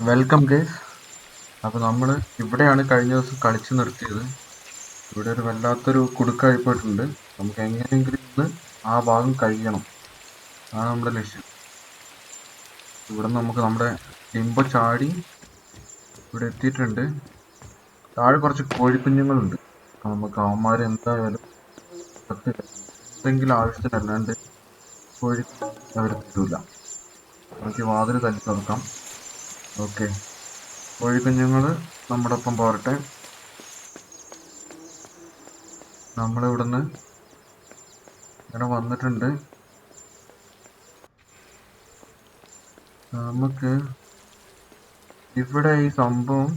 Welcome guys. അപ്പോൾ നമ്മൾ ഇവിടെയാണ് കഴിഞ്ഞ ദിവസം കളിച്ച് നിർത്തിയത്. ഇവിടെ ഒരു വല്ലാത്തൊരു കുടുക്കായിപ്പോയിട്ടുണ്ട്. നമുക്ക് എങ്ങനെയെങ്കിലും ഇന്ന് ആ ഭാഗം കഴിയണം, അതാണ് നമ്മുടെ ലക്ഷ്യം. ഇവിടെ നമുക്ക് നമ്മുടെ ലിംബോ ചാടി ഇവിടെ എത്തിയിട്ടുണ്ട്. താഴെ കുറച്ച് കോഴിക്കുഞ്ഞുങ്ങളുണ്ട്. അപ്പോൾ നമുക്ക് അവന്മാർ എന്തായാലും എന്തെങ്കിലും ആവശ്യത്തിനല്ലാണ്ട് കോഴി അവർ തരൂല. നമുക്ക് ഈ വാതിൽ തല്ലി തുറക്കാം. ഓക്കെ, കോഴിക്കുഞ്ഞുങ്ങൾ നമ്മുടെ ഒപ്പം പോരട്ടെ. നമ്മളിവിടുന്ന് ഇങ്ങനെ വന്നിട്ടുണ്ട്. നമുക്ക് ഇവിടെ ഈ സംഭവം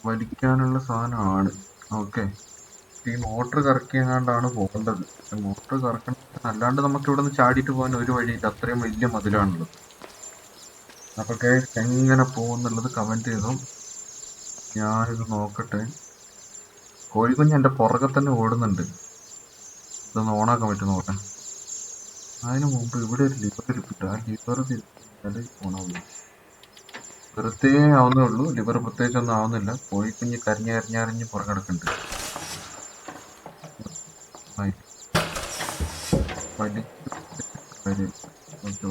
വലിക്കാനുള്ള സാധനമാണ്. ഓക്കെ, ഈ മോട്ടർ കറക്കിയെങ്ങാണ്ടാണ് പോകേണ്ടത്. മോട്ടർ കറക്കണം, അല്ലാണ്ട് നമുക്ക് ഇവിടെ നിന്ന് ചാടിയിട്ട് പോകാൻ ഒരു വഴിയില്ല, അത്രയും വലിയ മതിലാണുള്ളത്. അപ്പൊ ഗൈസ് എങ്ങനെ പോകുന്നുള്ളത് കമന്റ് ചെയ്തു. ഞാനിത് നോക്കട്ടെ. കോഴിക്കുഞ്ഞ് എൻ്റെ പുറകെ തന്നെ ഓടുന്നുണ്ട്. ഇതൊന്ന് ഓണാക്കാൻ പറ്റും നോക്കട്ടെ. അതിന് മുമ്പ് ഇവിടെ ഒരു ലിവർ ഇരിപ്പിട്ട് ആ ലിവർ ഓണാവില്ല. വെറുതെ ആവുന്നേ ഉള്ളൂ, ലിവർ പ്രത്യേകിച്ച് ഒന്നും ആവുന്നില്ല. കോഴിക്കുഞ്ഞ് കരഞ്ഞ് പുറകെ കിടക്കുന്നുണ്ട്.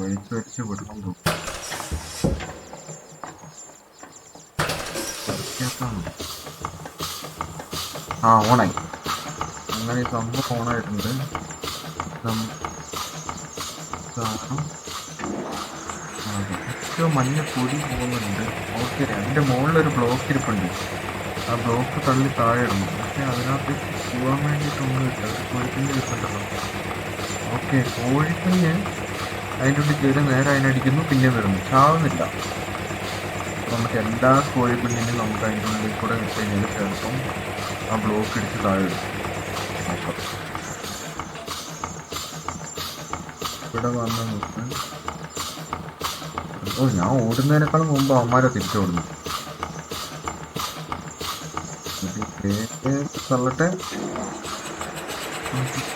വലിച്ചു വിടണം തോന്നും. ആ, ഓണായി. അങ്ങനെ ഈ സംഭവം ഓണായിട്ടുണ്ട്. ഏറ്റവും മഞ്ഞ പൊടി പോകുന്നുണ്ട്. ഓക്കെ, അതിൻ്റെ മുകളിലൊരു ബ്ലോക്ക് ഇരിപ്പുണ്ട്. ആ ബ്ലോക്ക് തള്ളി താഴെ ഇടണം. പക്ഷെ അതിനകത്ത് പോകാൻ വേണ്ടിയിട്ടൊന്നുമില്ല. ഒരു കോഴിക്കുഞ്ഞ് ഇരിപ്പുണ്ടല്ലോ. ഓക്കെ, കോഴിക്കുഞ്ഞ് അതിൻ്റെ ഉള്ളിൽ കയറി നേരെ അതിനടിക്കുന്നു, പിന്നെ വരുന്നു, ചാവുന്നില്ല. അപ്പോൾ നമുക്ക് എല്ലാ കോഴിക്കുഞ്ഞിനും നമുക്ക് അതിൻ്റെ ഉള്ളിൽ കൂടെ വിട്ട് കഴിഞ്ഞാൽ ചിലപ്പം ആ ബ്ലോക്ക് ഇടിച്ച് താഴെ ഇടും. നോക്കാം. ഇവിടെ വന്ന് നോക്ക്. ഓ, ഞാൻ ഓടുന്നതിനേക്കാളും മുമ്പ് അവന്മാരെ തിരിച്ചോടുന്നു. തള്ളട്ടെ,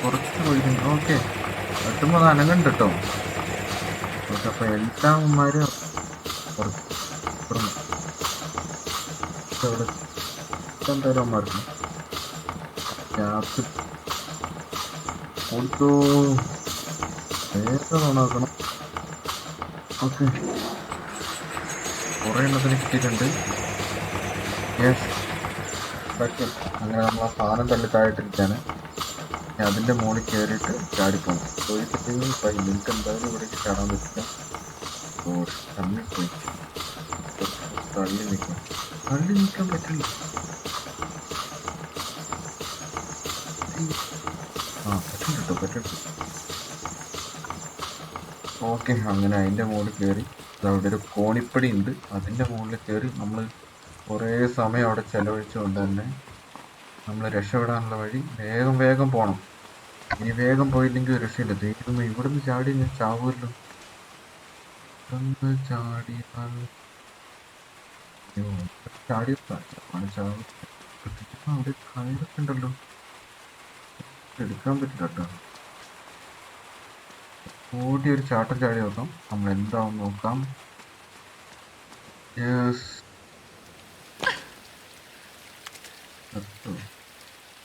കുറച്ച് പോയിട്ടുണ്ട്. ഓക്കെ, വെട്ടുമ്പോൾ അത് അനങ്ങുന്നുണ്ട് കേട്ടോ. ഓക്കെ, അപ്പൊ എല്ലാ അവന്മാരും എന്തായാലും അവന്മാർക്ക് ക്യാപ്റ്റ് കൊടുത്തു. വേറെ ഓണാക്കണം. ഓക്കെ, കുറെ എണ്ണത്തിന് കിട്ടിയിട്ടുണ്ട്. യെസ്, അങ്ങനെ നമ്മൾ ആ സാധനം തള്ളി താഴെട്ടിരിക്കുകയാണ്. അതിൻ്റെ മുകളിൽ കയറിയിട്ട് ചാടിപ്പോണം. കോഴിക്കുഞ്ഞ് നിങ്ങൾക്ക് എന്തായാലും ഇവിടേക്ക് ചാടാൻ പറ്റില്ല. ഓ, തള്ളിപ്പോയി. തള്ളി നിൽക്കാൻ പറ്റില്ല. ആ, പറ്റുന്നുണ്ട്. ഓക്കെ, അങ്ങനെ അതിൻ്റെ മുകളിൽ കയറി. അവിടെ ഒരു കോണിപ്പടി ഉണ്ട്, അതിൻ്റെ മുകളിൽ കയറി നമ്മൾ കുറേ സമയം അവിടെ ചെലവഴിച്ചുകൊണ്ട് തന്നെ നമ്മൾ രക്ഷപ്പെടാനുള്ള വഴി വേഗം പോകണം. ഇനി വേഗം പോയില്ലെങ്കിൽ ഒരു രക്ഷയില്ല. ദൈവമേ, ഇവിടുന്ന് ചാടി ഞാൻ ചാവുമല്ലോ. അവിടെ കയറൊക്കെ ഉണ്ടല്ലോ, എടുക്കാൻ പറ്റില്ല കേട്ടോ. ഓടി ഒരു ചാട്ടം ചാടി നോക്കാം, നമ്മൾ എന്താവും നോക്കാം.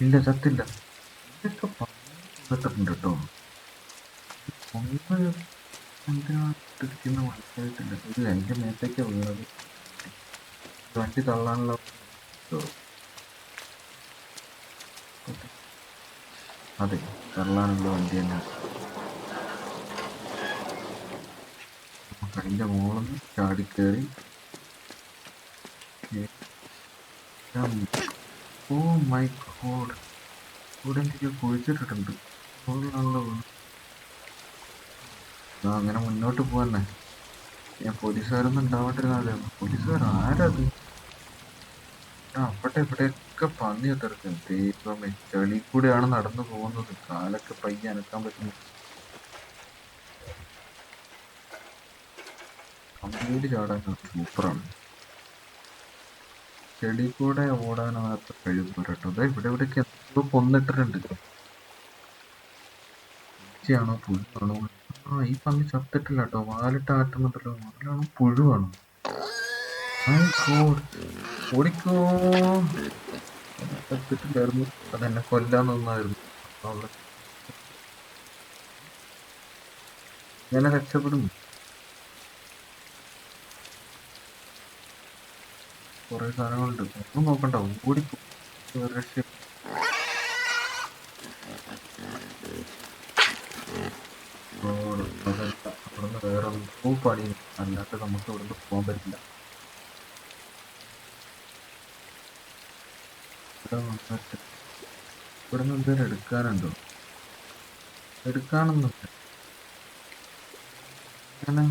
ഇല്ല, ചത്തില്ല. ഇതൊക്കെ പറഞ്ഞിട്ടുണ്ട് കേട്ടോ. എന്തിനാട്ടിരിക്കുന്ന മനസ്സിലായിട്ടില്ല. ഇത് എൻ്റെ മേത്തേക്ക് വീണത്. വണ്ടി തള്ളാനുള്ള അതെ, തള്ളാനുള്ള വണ്ടി തന്നെ. നമുക്ക് അതിൻ്റെ മുകളിൽ ചാടിക്കേറി. ഓ മൈ ഗോഡ്, ഇവിടെ എനിക്ക് കുഴിച്ചിട്ടിട്ടുണ്ട്. അങ്ങനെ മുന്നോട്ട് പോവാന്നെ. ഞാൻ പോലീസുകാരൊന്നും ഉണ്ടാവാണ്ടിരുന്നാലേ. പോലീസുകാർ ആരത്? അവിടെ ഇവിടെയൊക്കെ പന്നി തീർക്കും. ദൈവമേ, ചെളി കൂടെയാണ് നടന്നു പോകുന്നത്. കാലൊക്കെ പയ്യെ അനക്കാൻ പറ്റുന്നു. കമ്പനിയിൽ ചാടാൻ സൂപ്പറാണ്. ചെളി കൂടെ ഓടാനകത്ത് കഴിവ് പോരട്ടോ. അതെ, ഇവിടെയൊക്കെ എന്തോ കൊന്നിട്ടിട്ടുണ്ട്. ാണോ പുഴുവാണോ? ആ, ഈ പന്നി ചത്തിട്ടില്ല കേട്ടോ. വാലിട്ട് ആട്ടുന്നുണ്ടല്ലോ. വാലാണോ പുഴുവാണോ? മൈ ഗോഡ്, ഓടിക്കോ. ചത്തിട്ടില്ലായിരുന്നു, അതെന്നെ കൊല്ലാൻ നിന്നായിരുന്നു. അവിടെ ഇങ്ങനെ രക്ഷപ്പെടും. കുറെ സാധനങ്ങളുണ്ട്, ഒന്നും നോക്കണ്ട, ഓടിപ്പോ. ഒരു രക്ഷയും. അതല്ല, അവിടുന്ന് വേറെ എന്തോ പണി, അല്ലാണ്ട് നമുക്ക് ഇവിടുന്ന് പോകാൻ പറ്റില്ല. ഇവിടെ വന്നിട്ട് ഇവിടുന്ന് എന്തെങ്കിലും എടുക്കാനുണ്ടോ? എടുക്കാനൊന്നുമില്ല. ഇങ്ങനെ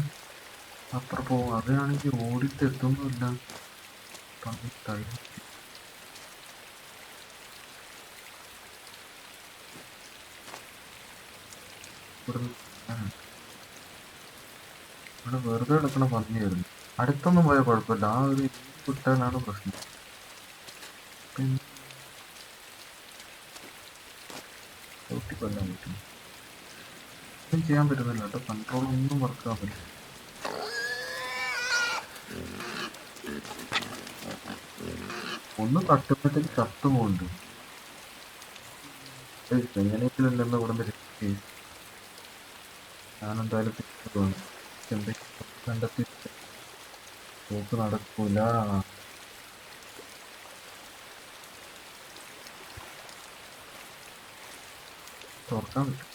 അപ്പുറം പോകും, അതാണെങ്കിൽ ഓടിട്ട് എത്തുന്നുമില്ല. പണി ടൈം. ഇവിടുന്ന് എടുക്കാനുണ്ട്. ഇവിടെ വെറുതെ കിടക്കണ പന്നിയായിരുന്നു. അടുത്തൊന്നും പോയാൽ കുഴപ്പമില്ല, ആ ഒരു വിട്ടാലാണ് പ്രശ്നം. പിന്നെ ചവിട്ടി കൊല്ലാൻ പറ്റും, ഒന്നും ചെയ്യാൻ പറ്റുന്നില്ല കേട്ടോ, കൺട്രോൾ ഒന്നും വർക്ക് ആവാൻ പറ്റില്ല. ഒന്ന് തട്ടുമ്പോഴത്തേക്ക് ചത്തു പോകുന്നുണ്ട്. എങ്ങനെയെങ്കിലും ഉണ്ടെന്ന് ഇവിടെ നിന്ന് രക്ഷിക്ക്. ഞാനെന്തായാലും തിരിച്ചു പോകണം. എന്തെങ്കിലും കണ്ടെത്തി പോക്ക് നടക്കൂല. തുറക്കാൻ പറ്റും.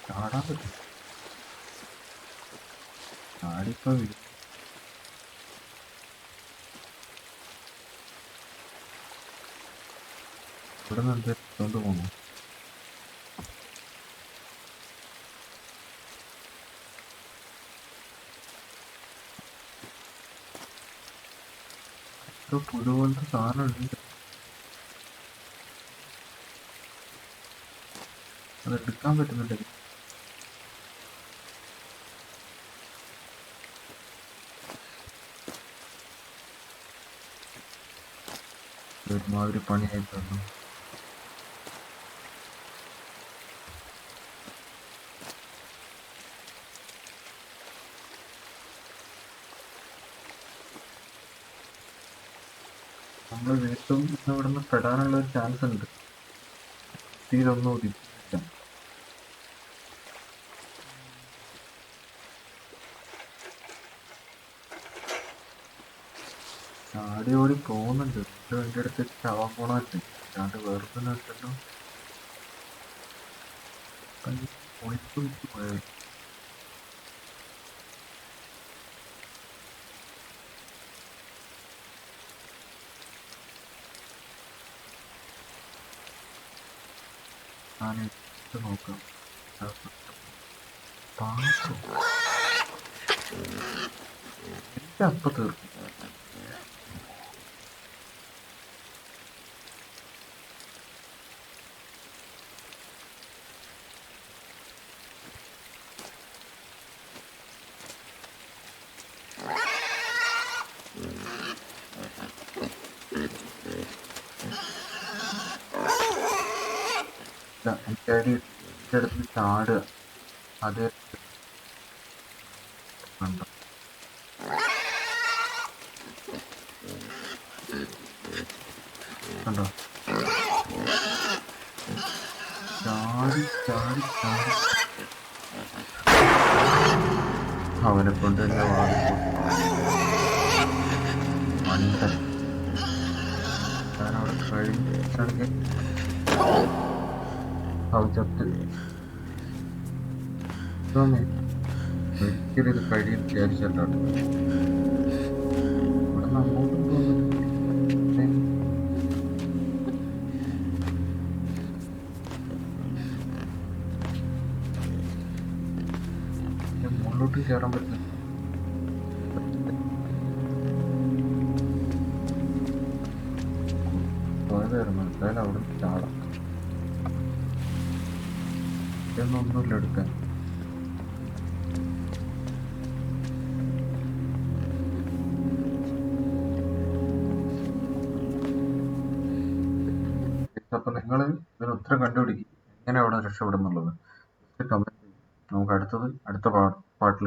ചാടാൻ പറ്റും. ചാടിപ്പോ ഇവിടെ നിന്ന് എന്ത് എടുത്തോണ്ട് പോകണം. ഇപ്പൊ പുഴു പോലത്തെ സാധനം ഉണ്ട്, അത് എടുക്കാൻ പറ്റുന്നുണ്ട്. ഒരുമാതിരി പണിയായി തന്നു. നമ്മൾ വീണ്ടും ഇവിടെ നിന്ന് പെടാനുള്ള ഒരു ചാൻസ് ഉണ്ട്. തീരൊന്നും ഒതുക്കിയില്ല. ചാടി ഓടി പോകുന്നുണ്ട്. വണ്ടി എടുത്ത് ചാവാൻ പോണല്ലേ, അല്ലാണ്ട് വേറെ ഇല്ലല്ലോ. ഒളിച്ചു വിട്ട് പോയത്. ഞാൻ ഇത് നോക്കാം. പാത്തു എന്റെ അപ്പ തീർക്കും. എന്റെ അടി അടുത്ത് ചാടുക, അത് കണ്ടോ. കണ്ടോ, ചാടി ചാടി ചാടി അവനെ കൊണ്ട് തന്നെ മണ്ടൻ. ഞാനവിടെ കഴിഞ്ഞാണെങ്കിൽ ചത്ത്. ഒരിക്കലും ഇത് കഴിയും വിചാരിച്ചല്ലോ. ഇവിടെ അങ്ങോട്ടും മുകളിലോട്ടും കയറാൻ പറ്റില്ല. പോയതായിരുന്നു, എന്തായാലും അവിടെ ചാടാം. ഇതൊന്നുമില്ല എടുക്കാൻ. അപ്പൊ നിങ്ങൾ ഇതിന് ഉത്തരം കണ്ടുപിടിക്കും എങ്ങനെ അവിടെ രക്ഷപ്പെടുന്നുള്ളത്. കമന്റ് നമുക്ക് അടുത്ത പാട്ടിൽ